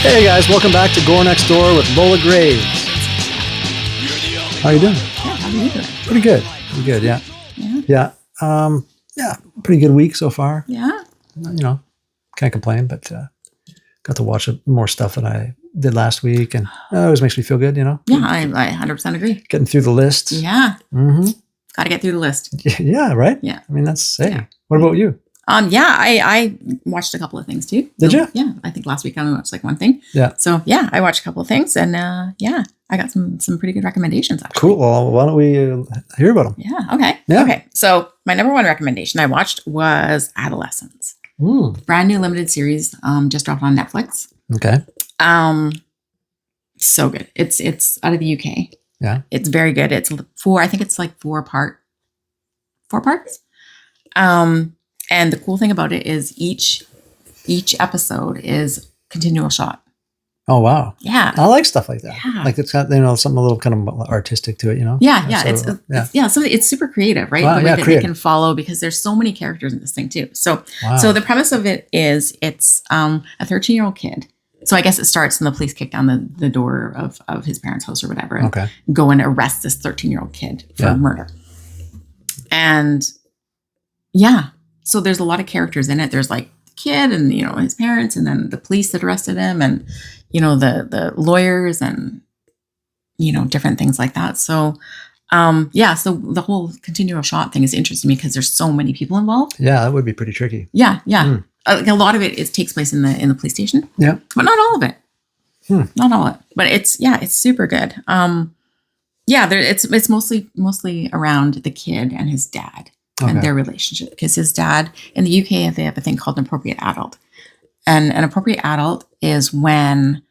Hey guys, welcome back to Gore Next Door with Lola Graves. How are you doing? Yeah, how are you doing? Pretty good. Pretty good, yeah. Yeah, pretty good week so far. Yeah. Can't complain, but got to watch more stuff than I did last week, and it always makes me feel good, Yeah, I 100% agree. Getting through the list. Yeah. Mm-hmm. Got to get through the list. Yeah, right? Yeah. I mean, that's, hey, Yeah. What about you? I watched a couple of things too. Did you? Yeah, I think last week I only watched like one thing. Yeah. So yeah, I watched a couple of things, and I got some pretty good recommendations actually. Cool. Well, why don't we hear about them? Yeah. Okay. Yeah. Okay. So my number one recommendation I watched was Adolescence. Brand new limited series, just dropped on Netflix. Okay. So good. It's out of the UK. Yeah. It's very good. It's I think it's like four parts. And the cool thing about it is each episode is continual shot. Oh, wow. Yeah. I like stuff like that. Yeah. Like it's got, something a little kind of artistic to it, Yeah. So, So it's super creative, right? Wow, the way that creative. they can follow, because there's so many characters in this thing too. So, Wow. so the premise of it is it's a 13-year-old kid. So I guess it starts when the police kick down the door of his parents' house or whatever, and Okay. go and arrest this 13-year-old kid for murder. And yeah, so there's a lot of characters in it. There's like the kid and, his parents, and then the police that arrested him, and, the lawyers, and, different things like that. So, so the whole continual shot thing is interesting to me because there's so many people involved. Yeah, that would be pretty tricky. Yeah. A lot of it takes place in the police station. Yeah. But not all of it. Not all of it. But it's super good. It's mostly around the kid and his dad. Okay. And their relationship, because his dad in the UK, they have a thing called an appropriate adult, and an appropriate adult is when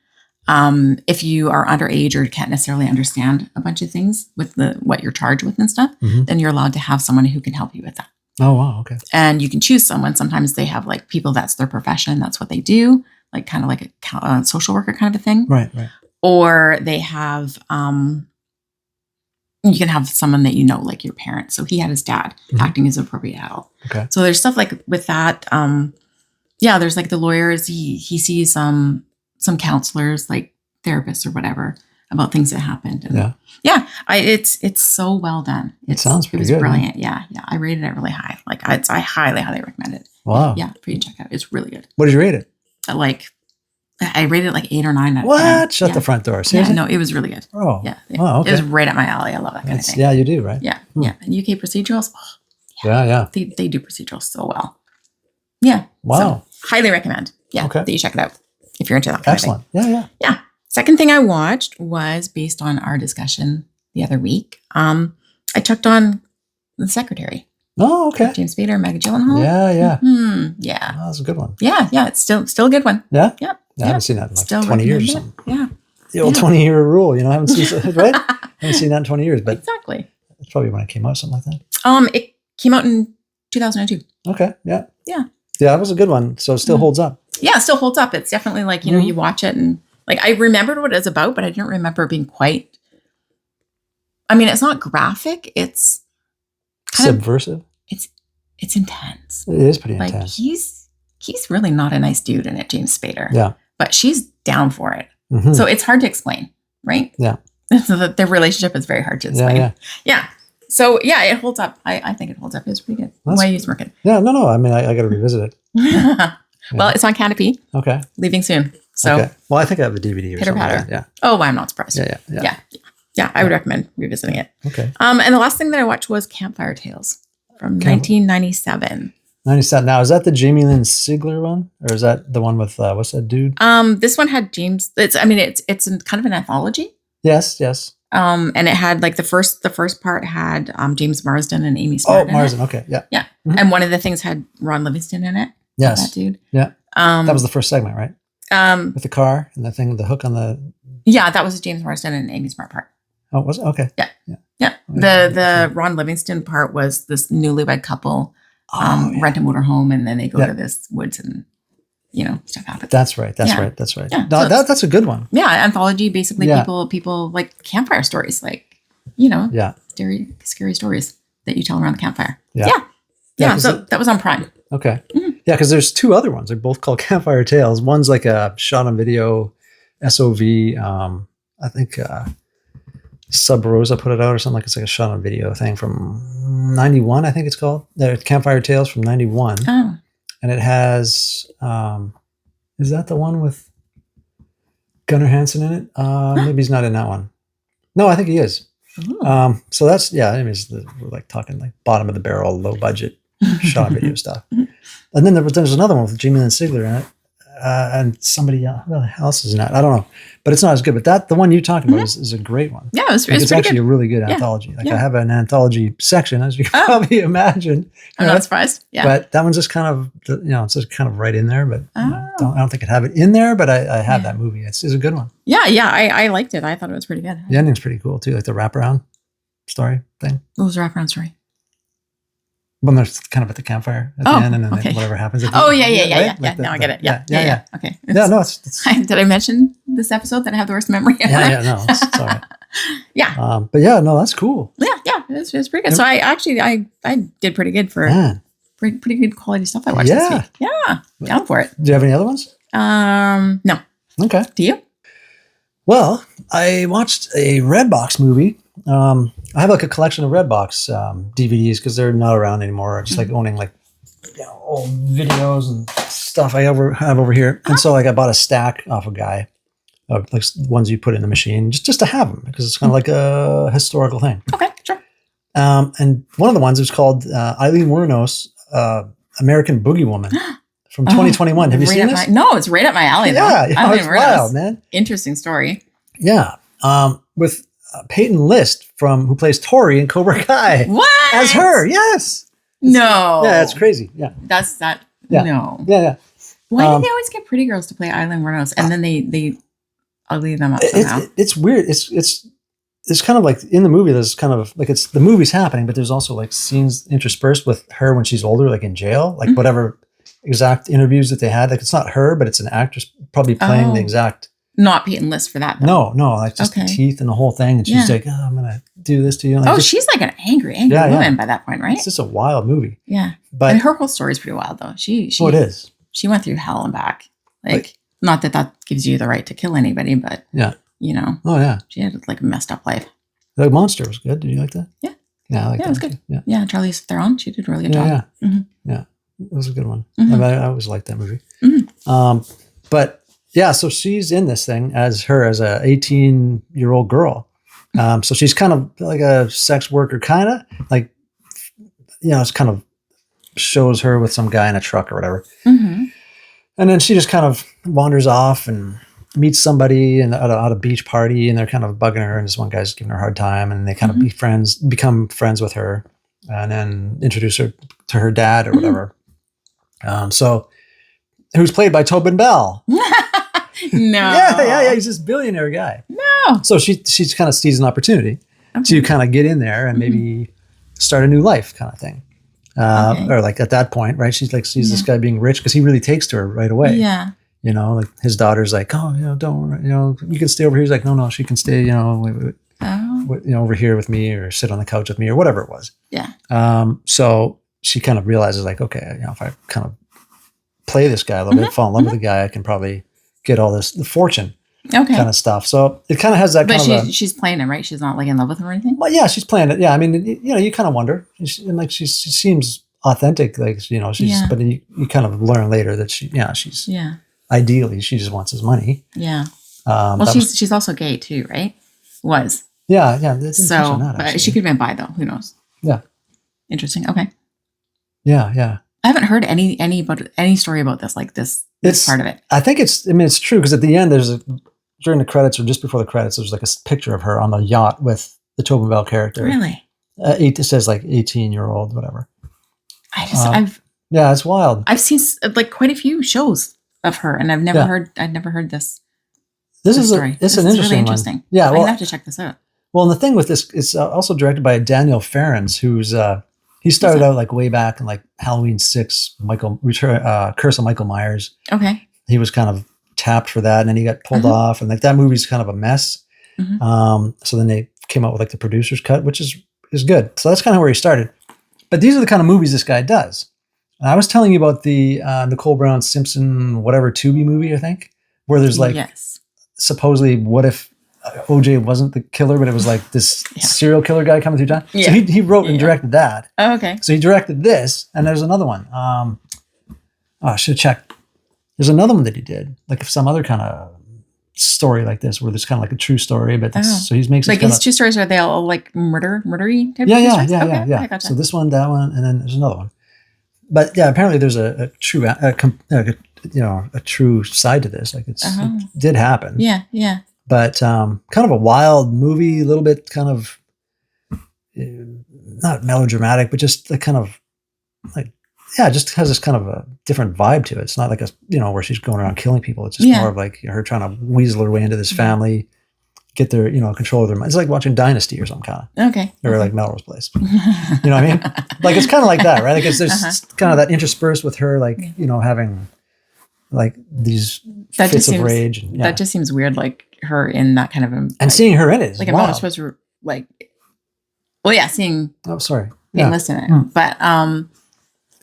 if you are underage or can't necessarily understand a bunch of things with what you're charged with and stuff, then you're allowed to have someone who can help you with that. Oh, wow. Okay. And you can choose someone. Sometimes they have like people, that's their profession, that's what they do, like kind of like a social worker kind of a thing. Right. Or they have you can have someone that like your parents. So he had his dad acting as an appropriate adult. Okay. So there's stuff like with that. There's like the lawyers. He sees some counselors, like therapists or whatever, about things that happened. And it's so well done. It sounds pretty good. It was brilliant. Yeah. I rated it really high. Like I highly recommend it. Wow. Yeah, for you to check out. It's really good. What did you rate it? I rated it like 8 or 9. What? Shut the front door. Seriously? Yeah, no, it was really good. Oh. Yeah. Wow, okay. It was right up my alley. I love that kind of thing. Yeah, you do, right? Yeah. Yeah. And UK procedurals. Yeah. They do procedurals so well. Yeah. Wow. So, highly recommend. Yeah. Okay. That you check it out if you're into that kind Excellent. of thing. Yeah. Yeah. Second thing I watched was based on our discussion the other week. I chucked on The Secretary. Oh, okay. James Spader and Maggie Gyllenhaal. Yeah. Yeah. Oh, that's a good one. Yeah. It's still a good one. Yeah? Yep. I haven't seen that in like Still 20 years or recommend something. it. Yeah. The old 20-year rule, I haven't seen right? Haven't seen that in 20 years, but Exactly. it's probably when it came out, something like that. It came out in 2002. Okay. Yeah. Yeah. Yeah, that was a good one. So it still holds up. Yeah, it still holds up. It's definitely like, you watch it and like I remembered what it was about, but I didn't remember it being quite. I mean, it's not graphic. It's kind subversive. It's intense. It is pretty like intense. He's really not a nice dude in it, James Spader. Yeah. But she's down for it. Mm-hmm. So it's hard to explain, right? Yeah. So their relationship is very hard to explain. Yeah. So yeah, it holds up. I think it holds up. It's pretty good. Why are you smirking? Yeah, no. I mean, I got to revisit it. Well, it's on Canopy. Okay. Leaving soon. So. Okay. Well, I think I have the DVD or Pitter something patter. like that. Yeah. Oh, well, I'm not surprised. Yeah. I would recommend revisiting it. Okay. And the last thing that I watched was Campfire Tales from 1997. 97. Now, is that the Jamie Lynn Sigler one, or is that the one with what's that dude? This one had James. It's kind of an anthology. Yes. And it had like the first part had James Marsden and Amy Smart. Oh, Marsden. Okay. Yeah. Yeah. Mm-hmm. And one of the things had Ron Livingston in it. Yes. That dude. Yeah. That was the first segment, right? With the car and the thing, the hook on the. Yeah, that was James Marsden and Amy Smart part. Oh, was it? Okay. Yeah. The Ron Livingston part was this newlywed couple rent a motorhome, and then they go to this woods and stuff happens. That's right. Yeah. No, that's a good one. Yeah, anthology. Basically, people like campfire stories, like scary stories that you tell around the campfire. Yeah. So that was on Prime. Okay. Mm-hmm. Yeah, because there's two other ones. They're both called Campfire Tales. One's like a shot on video SOV. I think Sub Rosa put it out or something, like it's like a shot on video thing from 91, I think it's called. The Campfire Tales from 91. Oh. And it has, is that the one with Gunnar Hansen in it? Maybe he's not in that one. No, I think he is. So that's, yeah, I mean, we're like talking like bottom of the barrel, low budget shot video stuff. And then there's another one with Jamie Lynn Sigler in it. And somebody else is in that. I don't know, but it's not as good. But the one you're talking about is a great one. Yeah, it's actually good. a really good anthology. Like I have an anthology section, as you can probably imagine. I'm not surprised. Yeah, but that one's just kind of it's just kind of right in there. But I don't think I'd have it in there. But I have that movie. It's a good one. Yeah, I liked it. I thought it was pretty good. The ending's pretty cool too, like the wraparound story thing. What was the wraparound story? When they're kind of at the campfire at the end, and then whatever happens. Yeah. Like now I get it. Yeah. Okay. Yeah, no, it's did I mention this episode that I have the worst memory ever? No, it's all right. Yeah. But yeah, no, that's cool. Yeah, it's pretty good. So I did pretty good for pretty good quality stuff I watched this week. Yeah, down for it. Do you have any other ones? No. Okay. Do you? Well, I watched a Redbox movie. I have like a collection of Redbox DVDs because they're not around anymore. I just like owning like old videos and stuff I have over here. And so like I bought a stack off a guy of like ones you put in the machine just to have them because it's kind of like a historical thing. Okay, sure. And one of the ones was called Eileen Wuornos, American Boogie Woman from 2021. Have you seen this? No, it's right up my alley. Yeah, it's wild, man. Interesting story. Yeah, with Peyton List who plays Tori in Cobra Kai. What? As her, yes. No. Yeah, it's crazy. Yeah. That's that. Yeah. No. Yeah. Why do they always get pretty girls to play Eileen Wuornos and then they ugly them up somehow? It's weird. It's kind of like in the movie, there's kind of like the movie's happening, but there's also like scenes interspersed with her when she's older, like in jail, like whatever exact interviews that they had. Like it's not her, but it's an actress probably playing the exact. Not Peyton List for that, though. No, like just the teeth and the whole thing. And she's like, I'm going to do this to you. Like she's like an angry woman by that point, right? It's just a wild movie. Yeah. But and her whole story is pretty wild, though. it is. She went through hell and back. Like not that gives you the right to kill anybody, but, you know. Oh, yeah. She had like a messed up life. The Monster was good. Did you like that? Yeah. Yeah, I like that. It was good. Yeah, Charlize Theron. She did a really good job. Yeah. Mm-hmm. Yeah. It was a good one. Mm-hmm. I always liked that movie. Mm-hmm. But yeah, so she's in this thing as a 18-year-old girl. So she's kind of like a sex worker, kind of like, it's kind of shows her with some guy in a truck or whatever. Mm-hmm. And then she just kind of wanders off and meets somebody at a beach party, and they're kind of bugging her, and this one guy's giving her a hard time, and they kind of become friends with her, and then introduce her to her dad or whatever. So who's played by Tobin Bell. No. Yeah. He's this billionaire guy. No. So she's kind of sees an opportunity to kind of get in there and maybe start a new life kind of thing. Or like at that point, right? She's like, sees this guy being rich because he really takes to her right away. Yeah. Like his daughter's like, oh, don't worry, you can stay over here. He's like, no, she can stay, over here with me or sit on the couch with me or whatever it was. Yeah. So she kind of realizes like, okay, if I kind of play this guy a little bit, fall in love with the guy, I can probably get all the fortune kind of stuff. So it kind of has that. But she's playing him, right? She's not like in love with him or anything. Well, yeah, she's playing it. Yeah, I mean, you kind of wonder, and like she seems authentic, like she's. But you kind of learn later that she's. Yeah. Ideally, she just wants his money. Yeah. Well, she's also gay too, right? Was. Yeah. So, but she could have been bi though. Who knows? Yeah. Interesting. Okay. Yeah. I haven't heard any story about this, like this part of it. I think it's true because at the end during the credits or just before the credits, there's like a picture of her on the yacht with the Tobin Bell character. Really? It says like 18-year-old, whatever. It's wild. I've seen like quite a few shows of her, and I'd never heard this. This is story. It's an interesting really interesting one. Yeah, I'm gonna have to check this out. Well, and the thing with this, it's also directed by Daniel Farrens, who's he started out like way back in like Halloween 6, Curse of Michael Myers. Okay. He was kind of tapped for that, and then he got pulled off, and like that movie's kind of a mess. So then they came out with like the producer's cut, which is good. So that's kind of where he started. But these are the kind of movies this guy does. And I was telling you about the Nicole Brown Simpson whatever Tubi movie, I think, where there's like supposedly what if OJ wasn't the killer, but it was like this serial killer guy coming through town. Yeah. So he wrote and directed that. Oh, okay. So he directed this, and there's another one. I should check. There's another one that he did, like some other kind of story like this, where there's kind of like a true story, but so he makes like his true stories. Are they all like murdery type? Yeah, of stories? Yeah. Gotcha. So this one, that one, and then there's another one. But yeah, apparently there's a true, a true side to this. Like it did happen. Yeah. But kind of a wild movie, a little bit kind of not melodramatic, but just the kind of like, just has this kind of a different vibe to it. It's not like where she's going around killing people. It's just more of like her trying to weasel her way into this family, get their, control of their mind. It's like watching Dynasty or some kind of. Okay. Or like Melrose Place. You know what I mean? Like it's kind of like that, right? Like there's kind of that interspersed with her, like, having like these fits of rage. And, that just seems weird, like her in that kind of and seeing her in it is like, I'm not supposed to like, seeing being listed in it. But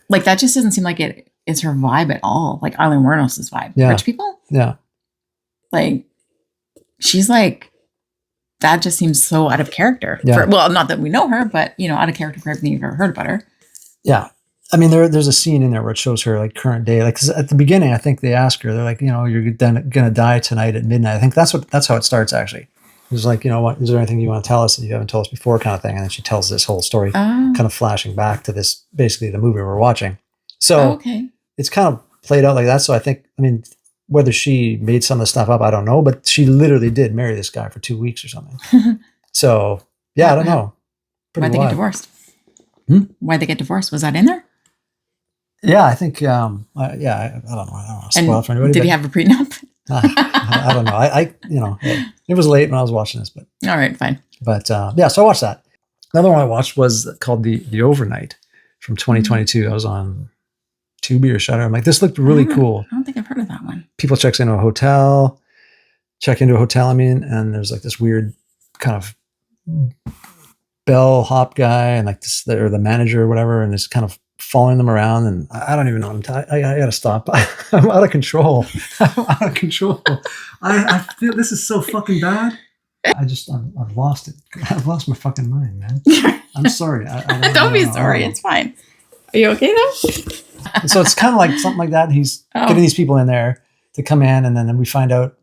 like that just doesn't seem like it is her vibe at all. Like Eileen Wuornos's vibe. Yeah. Rich people? Yeah. Like she's like, that just seems so out of character. Yeah. Not that we know her, but out of character for everything you've ever heard about her. Yeah. I mean, there's a scene in there where it shows her like current day. Like 'cause at the beginning, I think they ask her, they're like, you're gonna die tonight at midnight. I think that's how it starts actually. It's like, what is there anything you want to tell us that you haven't told us before, kind of thing. And then she tells this whole story, kind of flashing back to this, basically the movie we're watching. So it's kind of played out like that. So I think, whether she made some of the stuff up, I don't know, but she literally did marry this guy for 2 weeks or something. So I don't know. Why'd they get divorced? Why'd they get divorced? Was that in there? Yeah, I think. I don't know. I don't want to spoil it for anybody. Did he have a prenup? I don't know. It was late when I was watching this, but all right, fine. But so I watched that. Another one I watched was called the Overnight from 2022. I was on Tubi or Shudder. I'm like, this looked really cool. I don't think I've heard of that one. People check into a hotel, and there's like this weird kind of bellhop guy and like this, or the manager or whatever, and it's kind of following them around, and I don't even know what I gotta stop. I'm out of control. I feel this is so fucking bad. I've lost it. I've lost my fucking mind, man. I'm sorry. Don't be sorry. It's fine. Are you okay though? So it's kind of like something like that. He's getting these people in there to come in, and then we find out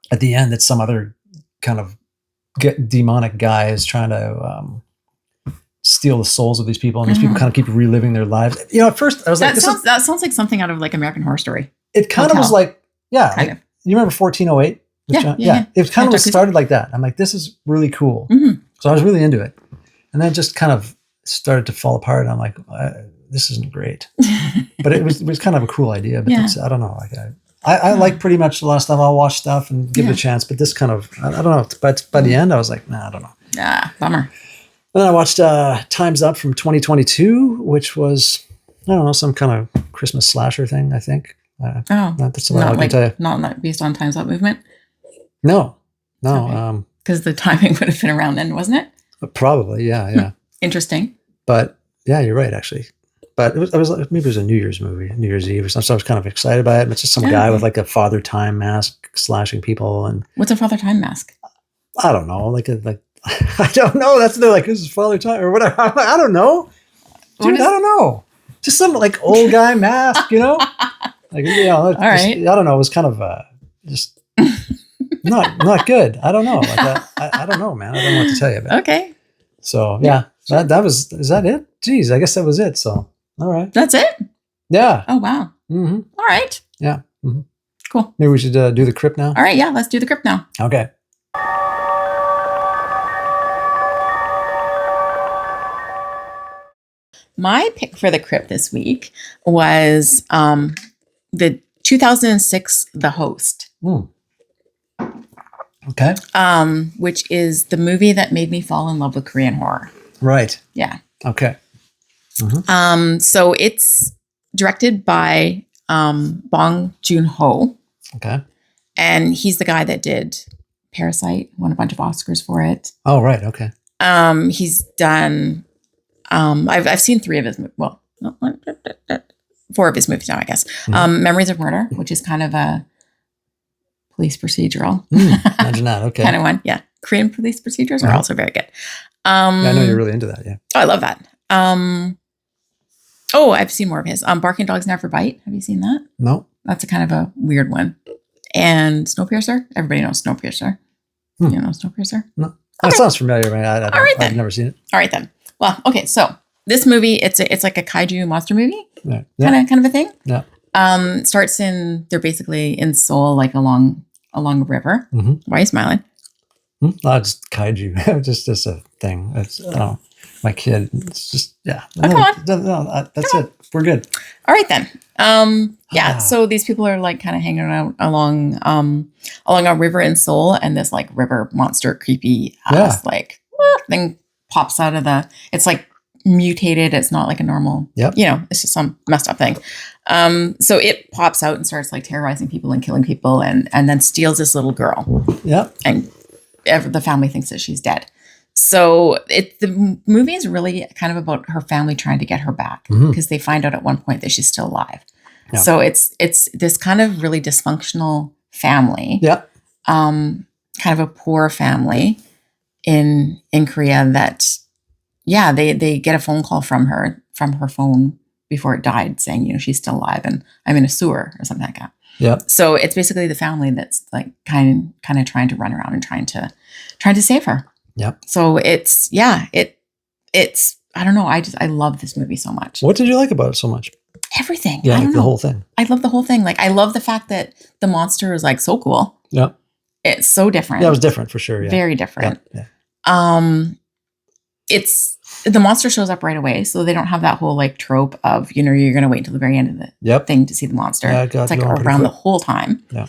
at the end that some other kind of demonic guy is trying to steal the souls of these people, and these people kind of keep reliving their lives. At first I was like, that sounds like something out of like American Horror Story. It kind of was like, kind of. You remember 1408? Yeah. It kind of started like that. I'm like, this is really cool. So I was really into it, and then it just kind of started to fall apart. And I'm like, this isn't great, but it was kind of a cool idea. But I don't know. Like I like pretty much a lot of stuff. I'll watch stuff and give it a chance, but this kind of, I don't know. But by the end, I was like, nah, I don't know. Bummer. And then I watched Time's Up from 2022, which was, I don't know, some kind of Christmas slasher thing, I think. That's a lot I can tell you. Not based on Time's Up movement? No. Because the timing would have been around then, wasn't it? Probably, yeah. Interesting. But yeah, you're right, actually. But I was like, maybe it was a New Year's movie, New Year's Eve or something. So I was kind of excited by it. It's just some guy with like a Father Time mask slashing people. And what's a Father Time mask? I don't know. I don't know. They're like, this is Father Time or whatever. I'm like, I don't know. Dude, I don't know. Just some like old guy mask, Like, all right. I don't know. It was kind of just not good. I don't know. Like I don't know, man. I don't know what to tell you about. Okay. So is that it? Jeez, I guess that was it. So all right. That's it? Yeah. Oh wow. Mm-hmm. All right. Yeah. Mm-hmm. Cool. Maybe we should do the crypt now. All right. Yeah. Let's do the crypt now. Okay. My pick for the crypt this week was the 2006 The Host. Okay. Which is the movie that made me fall in love with Korean horror. Right. Yeah. Okay. Mm-hmm. So it's directed by Bong Joon-ho. Okay. And he's the guy that did Parasite, won a bunch of Oscars for it. Oh, right. Okay. He's done I've seen 3 of his well, 4 of his movies now, I guess. Memories of Murder, which is kind of a police procedural. Imagine that. Okay. Kind of one. Yeah. Korean police procedures are Uh-huh. also very good. Yeah, I know you're really into that. Yeah. Oh, I love that. Oh, I've seen more of his. Barking Dogs Never Bite. Have you seen that? No. That's a kind of a weird one. And Snowpiercer. Everybody knows Snowpiercer. You know Snowpiercer? No. Okay. That sounds familiar. Right? All right, then. I've never seen it. All right then. Well, okay. So this movie, it's like a kaiju monster movie, Yeah. kind of a thing. Yeah. Starts in, they're basically in Seoul, like along a river. Mm-hmm. Why are you smiling? No, it's kaiju. just a thing. It's my kid. It's just yeah. Oh, come on. No, that's it. We're good. All right then. Yeah. So these people are like kind of hanging out along a river in Seoul, and this like river monster, creepy ass like thing pops out of the. It's like mutated. It's not like a normal. Yep. It's just some messed up thing. So it pops out and starts like terrorizing people and killing people, and then steals this little girl. Yep. And the family thinks that she's dead. So the movie is really kind of about her family trying to get her back because they find out at one point that she's still alive. Yeah. So it's this kind of really dysfunctional family. Yeah. Kind of a poor family in Korea that, they get a phone call from her phone before it died saying, she's still alive and I'm in a sewer or something like that. Yeah. So it's basically the family that's like kind of trying to run around and trying to save her. Yep. So it's I don't know. I love this movie so much. What did you like about it so much? Everything. Yeah, like the whole thing. I love the whole thing. Like I love the fact that the monster is like so cool. Yeah. It's so different. Yeah, it was different for sure. Yeah. Very different. Yeah. It's the monster shows up right away, so they don't have that whole like trope of you're going to wait until the very end of the thing to see the monster. Yeah, it's like around the whole time. Yeah.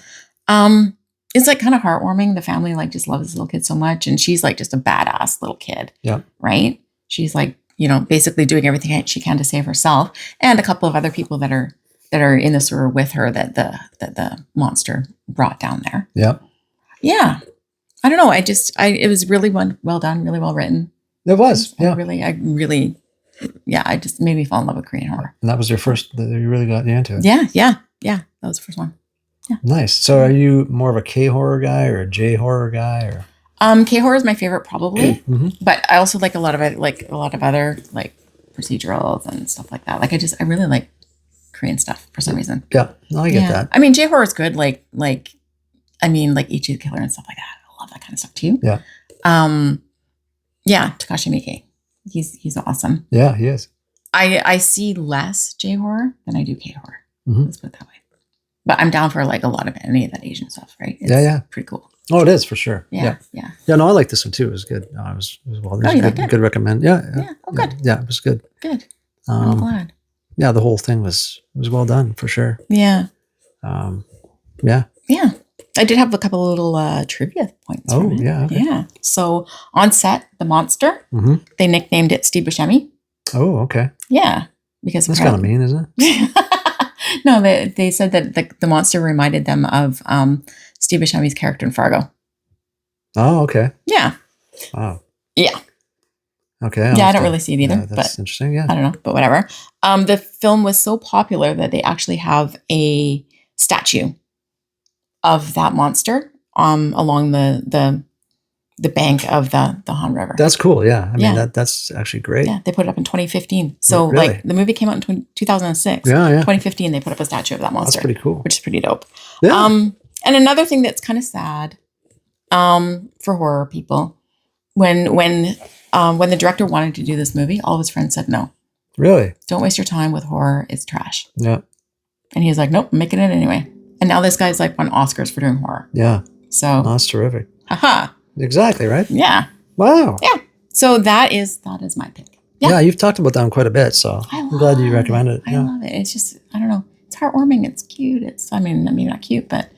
It's like kind of heartwarming. The family like just loves this little kid so much, and she's like just a badass little kid. Yeah. Right. She's like basically doing everything she can to save herself, and a couple of other people that are in the sewer with her that the monster brought down there. Yeah. Yeah. I don't know. It was really well done, really well written. It was. Yeah. I just made me fall in love with Korean horror. And that was your first, you really got into it. Yeah. That was the first one. Yeah. Nice. So are you more of a K horror guy or a J horror guy or? K horror is my favorite probably, but I also like a lot of other like procedurals and stuff like that. Like I really like Korean stuff for some reason. Yeah. No, I get that. I mean, J horror is good. Like Ichi the Killer and stuff like that. I love that kind of stuff too. Yeah. Yeah, Takashi Miike. He's awesome. Yeah, he is. I see less J horror than I do K horror. Let's put it that way. But I'm down for like a lot of any of that Asian stuff, right? It's pretty cool. Oh, it is for sure. Yeah. Yeah, no, I like this one too. It was good. It was well. It was good recommend. Yeah. Oh, good. Yeah, it was good. Good. I'm glad. Yeah, the whole thing was well done for sure. Yeah. Yeah. I did have a couple of little trivia points. Oh, yeah. Okay. Yeah. So on set, the monster, they nicknamed it Steve Buscemi. Oh, okay. Yeah. Because that's kind of mean, isn't it? No, they said that the monster reminded them of Steve Buscemi's character in Fargo. Oh, okay. Yeah. Wow. Yeah. Okay. I don't really see it either. Yeah, that's interesting. Yeah. I don't know, but whatever. The film was so popular that they actually have a statue of that monster along the bank of the Han River. That's cool. Yeah. I mean, that's actually great. Yeah. They put it up in 2015. So really? like the movie came out in 2006. Yeah. 2015, they put up a statue of that monster. That's pretty cool. Which is pretty dope. Yeah. And another thing that's kind of sad for horror people, when the director wanted to do this movie, all of his friends said no. Really? Don't waste your time with horror. It's trash. Yeah. And he's like, nope, I'm making it anyway. And now this guy's like won Oscars for doing horror. Yeah. So that's terrific. Haha. Exactly, right? Yeah. Wow. Yeah. So that is my pick. Yeah, you've talked about that one quite a bit, so I'm glad you recommended it. I love it. It's just, I don't know. It's heartwarming. It's cute. I mean, not cute, but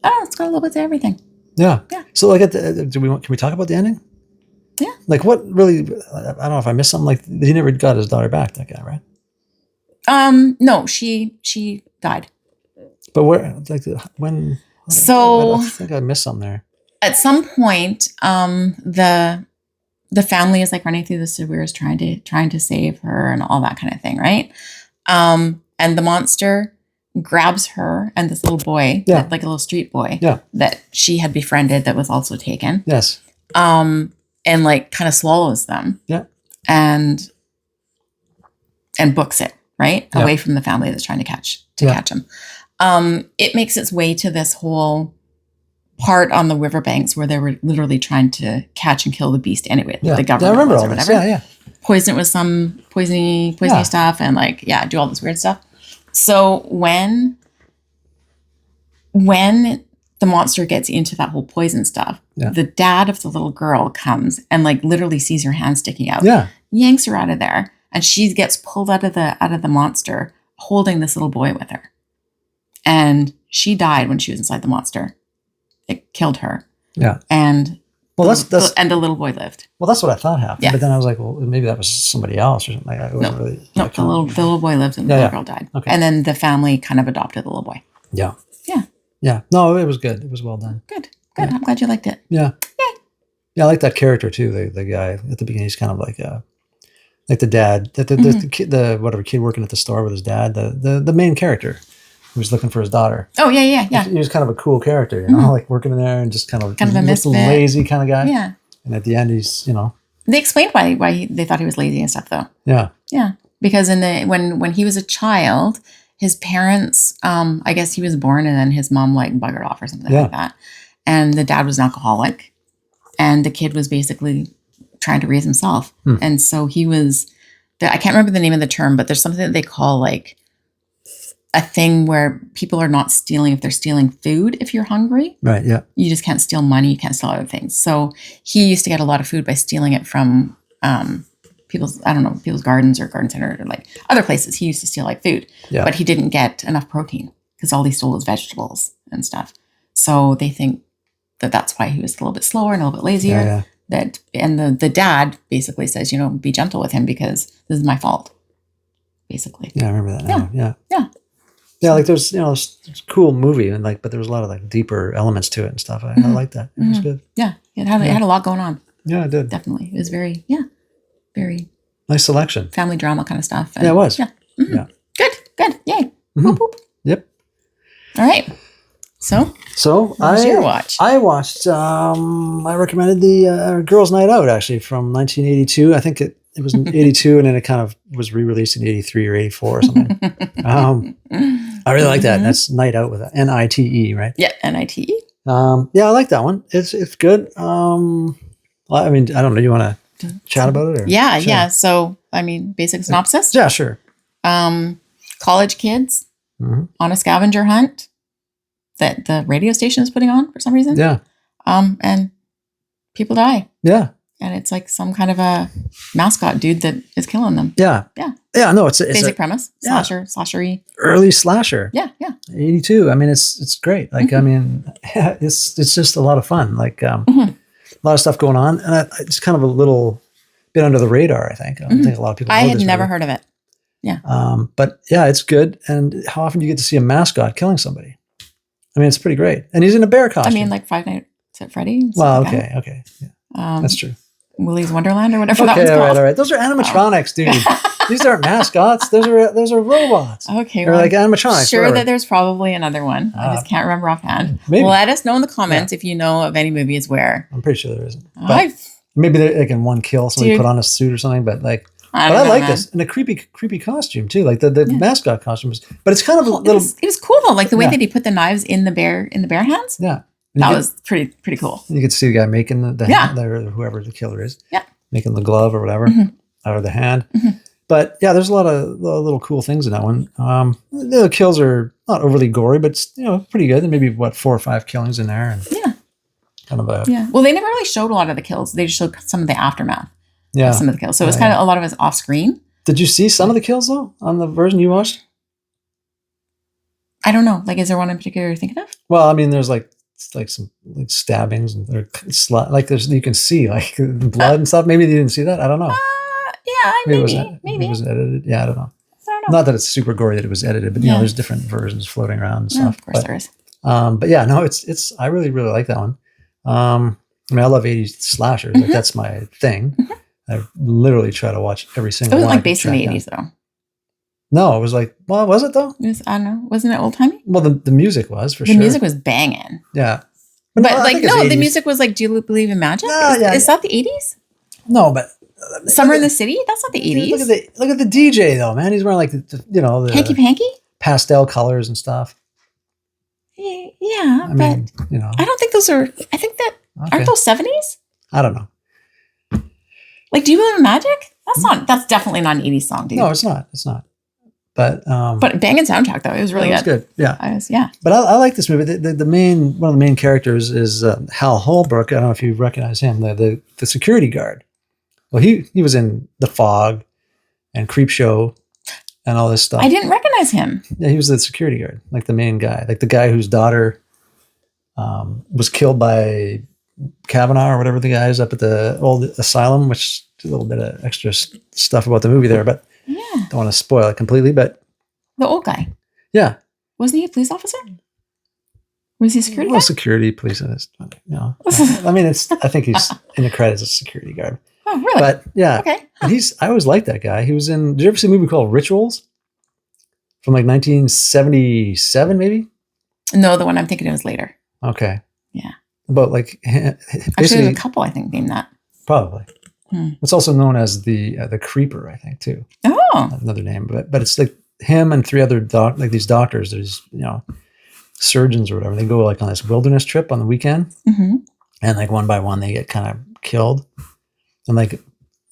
I don't know. It's got a little bit of everything. Yeah. Yeah. So like, can we talk about the ending? Yeah. Like what really, I don't know if I missed something, like he never got his daughter back, that guy, right? No, she died. But where, like when? So I think I missed something there. At some point, the family is like running through the sewers trying to save her and all that kind of thing, right? And the monster grabs her and this little boy, Yeah. like a little street boy, Yeah. that she had befriended that was also taken. Yes. And like kind of swallows them. Yeah. And books it, right? Yeah. Away from the family that's trying to catch him. It makes its way to this whole part on the riverbanks where they were literally trying to catch and kill the beast anyway. Yeah. The government I remember was all or this. whatever. Yeah. Poison it with some poisony stuff and like, do all this weird stuff. So when the monster gets into that whole poison stuff, the dad of the little girl comes and like literally sees her hand sticking out, yanks her out of there, and she gets pulled out of the monster holding this little boy with her. And she died when she was inside the monster. It killed her. Yeah. And and the little boy lived. Well, that's what I thought happened. Yeah. But then I was like, well, maybe that was somebody else or something. Like, the little boy lived and the little girl died. Okay. And then the family kind of adopted the little boy. Yeah. Yeah. Yeah. No, it was good. It was well done. Good. Yeah. I'm glad you liked it. Yeah. Yay. Yeah, I like that character too. The guy at the beginning, he's kind of like the dad, the kid, the kid working at the store with his dad, the main character who was looking for his daughter. Oh yeah. He was kind of a cool character, like working in there and just kind of a misfit, lazy kind of guy. Yeah. And at the end, he's They explained why they thought he was lazy and stuff though. Yeah. Yeah, because when he was a child, his parents, I guess he was born and then his mom like buggered off or something like that, and the dad was an alcoholic, and the kid was basically trying to raise himself, and so he was. I can't remember the name of the term, but there's something that they call like a thing where people are not stealing if they're stealing food if you're hungry. Right, yeah. You just can't steal money, you can't steal other things. So he used to get a lot of food by stealing it from people's gardens or garden center or like other places. He used to steal like food. Yeah. But he didn't get enough protein because all he stole was vegetables and stuff. So they think that that's why he was a little bit slower and a little bit lazier. Yeah. And the dad basically says, be gentle with him because this is my fault. Basically. Yeah, I remember that now. Yeah. Yeah. Yeah, like there's it's a cool movie and like, but there was a lot of like deeper elements to it and stuff. I like that. It was good. Yeah, it had a lot going on. Yeah, it did. Definitely, it was very nice selection. Family drama kind of stuff. And, it was. Yeah, yeah. Good, yay. Mm-hmm. Boop, boop. Yep. All right. So what was your watch? I watched. I recommended the Girls' Night Out actually from 1982. I think it was in 82 and then it kind of was re-released in 83 or 84 or something. I really like that. And that's Night Out with N-I-T-E, right? Yeah, N-I-T-E. Yeah, I like that one. It's good. Well, I mean, I don't know. You want to chat about it? Or? Yeah, sure. yeah. So, I mean, basic synopsis. Yeah, sure. College kids on a scavenger hunt that the radio station is putting on for some reason. Yeah. And people die. Yeah. And it's like some kind of a mascot dude that is killing them. Yeah. Yeah. Yeah. No, it's basic premise. Slashery. Early slasher. Yeah. Yeah. 82. I mean, it's great. Like, I mean, it's just a lot of fun. Like, a lot of stuff going on. And it's kind of a little bit under the radar, I think. I don't think a lot of people know I had this never really. heard of it. Yeah. But yeah, it's good. And how often do you get to see a mascot killing somebody? I mean, it's pretty great. And he's in a bear costume. I mean, like Five Nights at Freddy's. Well, okay. Okay. Yeah. That's true. Willy's Wonderland or whatever that was called. called. All right. Those are animatronics, dude. These aren't mascots. Those are robots. Okay. They're like animatronics. Sure that there's probably another one. I just can't remember offhand. Maybe. Let us know in the comments if you know of any movies where. I'm pretty sure there isn't. Maybe they can one kill somebody put on a suit or something, but like. I like this. And a creepy costume too. Like the mascot costumes. But it's kind of a little. It was cool though. Like the way that he put the knives in the bear hands. Yeah. That was pretty cool. You could see the guy making the hand, or whoever the killer is. Yeah. Making the glove or whatever out of the hand. But yeah, there's a lot of little cool things in that one. The kills are not overly gory, but pretty good. There may be 4 or 5 killings in there, and kind of a Well, they never really showed a lot of the kills. They just showed some of the aftermath. Yeah, of some of the kills. So it was kind of a lot of it off screen. Did you see some of the kills though on the version you watched? I don't know. Like, is there one in particular you're thinking of? Well, I mean, there's like some stabbings and there's you can see like the blood and stuff. Maybe you didn't see that. I don't know. Yeah, maybe. It was edited. Yeah, I don't know. Not that it's super gory that it was edited, but there's different versions floating around and stuff. Of course there is. But yeah, no, it's I really like that one. I mean, I love 80s slashers. Like that's my thing. I literally try to watch every single one. It wasn't like based in the 80s though. No, it was like, well, was it though? It was, I don't know. Wasn't it old timey? Well, the music was for The sure. music was banging. Yeah. But I like, think it's no, the 80s. music was like, Do You Believe in Magic? No, Is that the 80s? No, but Summer in the City? That's not the 80s. Look at the DJ though, man. He's wearing like the Hanky Panky? pastel colors and stuff. Yeah, I mean, you know. I don't think those are. I think that aren't those 70s? I don't know. Like, Do You Believe in Magic? That's definitely not an 80s song, dude. No, it's not. It's not. But banging soundtrack though. It was really good. Yeah. Yeah. But I like this movie. One of the main characters is Hal Holbrook. I don't know if you recognize him, the security guard. Well, he was in The Fog and Creepshow and all this stuff. I didn't recognize him. Yeah, he was the security guard, like the main guy, like the guy whose daughter was killed by Kavanaugh or whatever the guy is up at the old asylum, which is a little bit of extra stuff about the movie there, but don't want to spoil it completely. But the old guy, yeah, wasn't he a police officer? Was he a security guard? Security police. No, I mean I think he's in the credits as a security guard. Oh, really? But yeah, okay. Huh. I always liked that guy. He was in. Did you ever see a movie called Rituals from like 1977, maybe? No, the one I'm thinking of is later. Okay. Yeah. About like actually, there's a couple I think named that. Probably. It's also known as the Creeper, I think, too. Oh. Another name, but it's like him and three other these doctors. There's surgeons or whatever. They go like on this wilderness trip on the weekend, and like one by one they get kind of killed. And like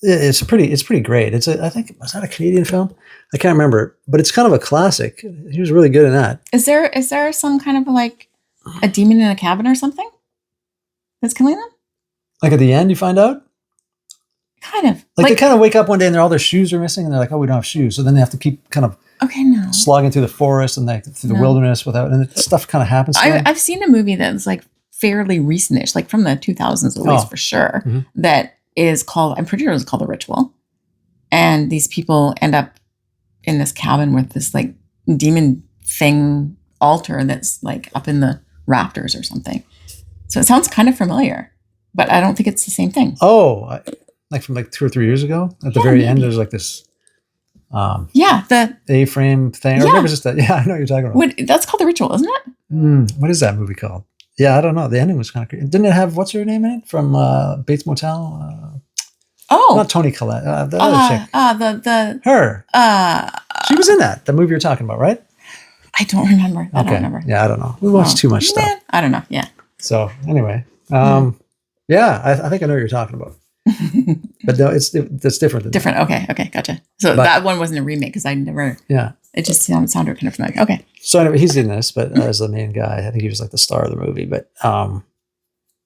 it's pretty great. I think, was that a Canadian film? I can't remember, but it's kind of a classic. He was really good in that. Is there some kind of like a demon in a cabin or something that's killing them? Like at the end, you find out. Kind of like they kind of wake up one day and all their shoes are missing, and they're like, "Oh, we don't have shoes." So then they have to keep kind of slogging through the forest and like through the wilderness and stuff kind of happens. I've seen a movie that's like fairly recentish, like from the 2000s at least for sure. That is called, I'm pretty sure it's called The Ritual, and these people end up in this cabin with this like demon thing altar that's like up in the rafters or something. So it sounds kind of familiar, but I don't think it's the same thing. Oh. Like from like 2 or 3 years ago, at the very end, there's like this, the A-frame thing, or maybe it's just that. Yeah, I know what you're talking about. That's called The Ritual, isn't it? What is that movie called? Yeah, I don't know. The ending was kind of crazy. Didn't it have what's her name in it from Bates Motel? Not Toni Collette. The other chick. Her. She was in that. The movie you're talking about, right? I don't remember. I don't remember. Yeah, I don't know. We watched too much stuff. I don't know. Yeah. So anyway, I think I know what you're talking about. But no, it's different. Different. Okay, gotcha. So that one wasn't a remake because I never. Yeah. It just sounded kind of familiar. Okay. So anyway, he's in this, but as the main guy, I think he was like the star of the movie. But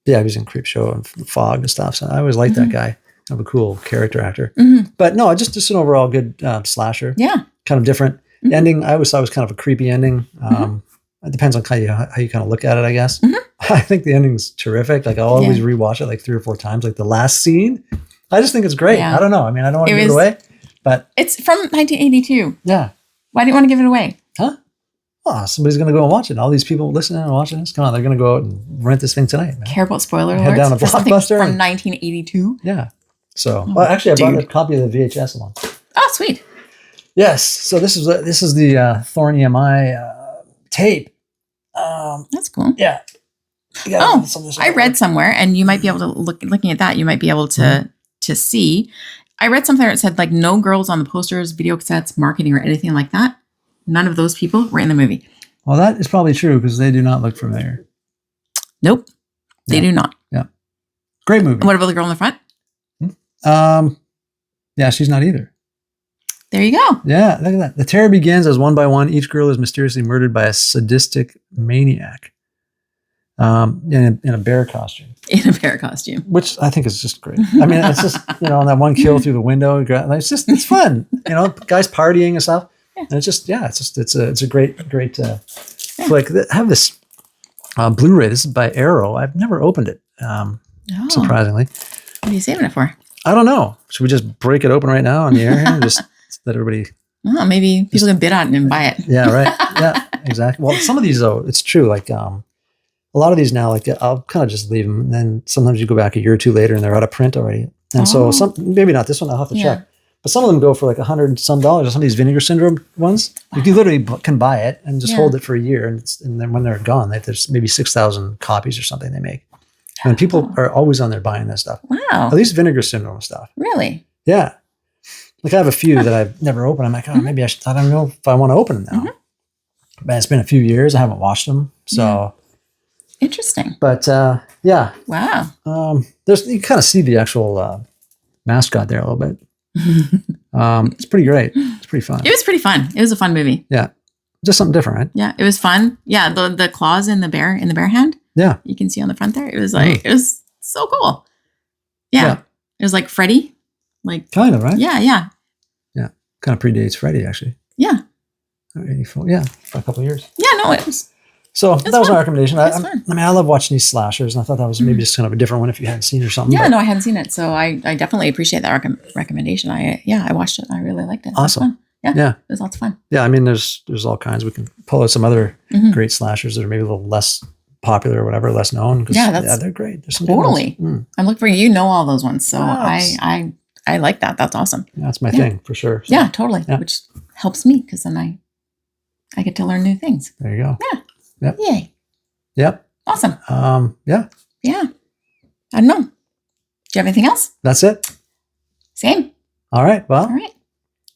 he was in Creepshow and Fog and stuff. So I always liked that guy. Kind of a cool character actor. But no, just an overall good slasher. Yeah. Kind of different. The ending, I always thought was kind of a creepy ending. It depends on how you kind of look at it, I guess. I think the ending's terrific. Like I'll always rewatch it like 3 or 4 times. Like the last scene, I just think it's great. Yeah. I don't know. I mean, I don't want to give it away, but it's from 1982. Yeah. Why do you want to give it away? Huh? Oh, somebody's going to go and watch it. All these people listening and watching this, come on, they're going to go out and rent this thing tonight. Man. Care about spoiler alerts? Head down to Blockbuster from 1982. Yeah. So, actually, I bought a copy of the VHS one. Oh, sweet. Yes. So this is the Thorn EMI tape. That's cool. Yeah. I read somewhere, and you might be able to looking at that. You might be able to see. I read something that said like no girls on the posters, video cassettes, marketing, or anything like that. None of those people were in the movie. Well, that is probably true because they do not look familiar. Nope, they do not. Yeah, great movie. And what about the girl in the front? Yeah, she's not either. There you go. Yeah, look at that. The terror begins as one by one, each girl is mysteriously murdered by a sadistic maniac in a bear costume. In a bear costume. Which I think is just great. I mean, it's just, that one kill through the window. It's fun. Guys partying and stuff. Yeah. And it's a great flick. I have this Blu-ray. This is by Arrow. I've never opened it, surprisingly. What are you saving it for? I don't know. Should we just break it open right now on the air here and just let everybody... Oh, maybe people can bid on it and buy it. Yeah, right. Yeah, exactly. Well, some of these, though, it's true. Like a lot of these now, like I'll kind of just leave them. And then sometimes you go back a year or two later and they're out of print already. And so maybe not this one. I'll have to check. But some of them go for like $100 some. Some of these Vinegar Syndrome ones, you literally can buy it and just hold it for a year, and then when they're gone, there's maybe 6,000 copies or something they make. And people are always on there buying this stuff. Wow. At least Vinegar Syndrome stuff. Really? Yeah. Like I have a few that I've never opened. I'm like, maybe I don't know if I want to open them now. But it's been a few years. I haven't watched them. So interesting. But yeah. Wow. You kind of see the actual mascot there a little bit. It's pretty great. It's pretty fun. It was pretty fun. It was a fun movie. Yeah. Just something different, right? Yeah, it was fun. Yeah, the claws in the bear hand. Yeah. You can see on the front there. It was like, it was so cool. Yeah. It was like Freddy. Like kind of, right? Yeah. Yeah. Kind of predates Freddy, actually. Yeah. 84. Yeah. For a couple of years. Yeah, no, it was. So that was my recommendation. I Fun. I love watching these slashers, and I thought that was maybe just kind of a different one if you hadn't seen it or something. Yeah, no, I hadn't seen it. So I definitely appreciate that recommendation. I watched it. I really liked it. Awesome. Yeah. It was lots of fun. Yeah. I mean, there's all kinds. We can pull out some other great slashers that are maybe a little less popular or whatever, less known. Yeah, they're great. There's some totally. I'm looking for all those ones. So I like that. That's awesome. Yeah, that's my thing for sure. So, yeah, totally. Yeah. Which helps me because then I get to learn new things. There you go. Yeah. Yep. Yay. Yep. Awesome. Yeah. Yeah. I don't know. Do you have anything else? That's it. Same. All right. Well, all right.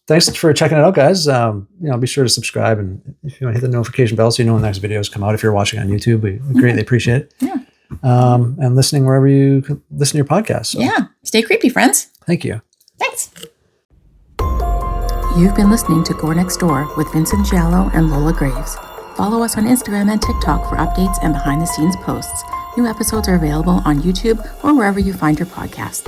Thanks for checking it out, guys. Be sure to subscribe, and if you want to hit the notification bell so you know when the next videos come out. If you're watching on YouTube, we greatly appreciate it. Yeah. And listening wherever you listen to your podcast. So. Yeah. Stay creepy, friends. Thank you. Thanks. You've been listening to Gore Next Door with Vincent and Lola Graves. Follow us on Instagram and TikTok for updates and behind-the-scenes posts. New episodes are available on YouTube or wherever you find your podcasts.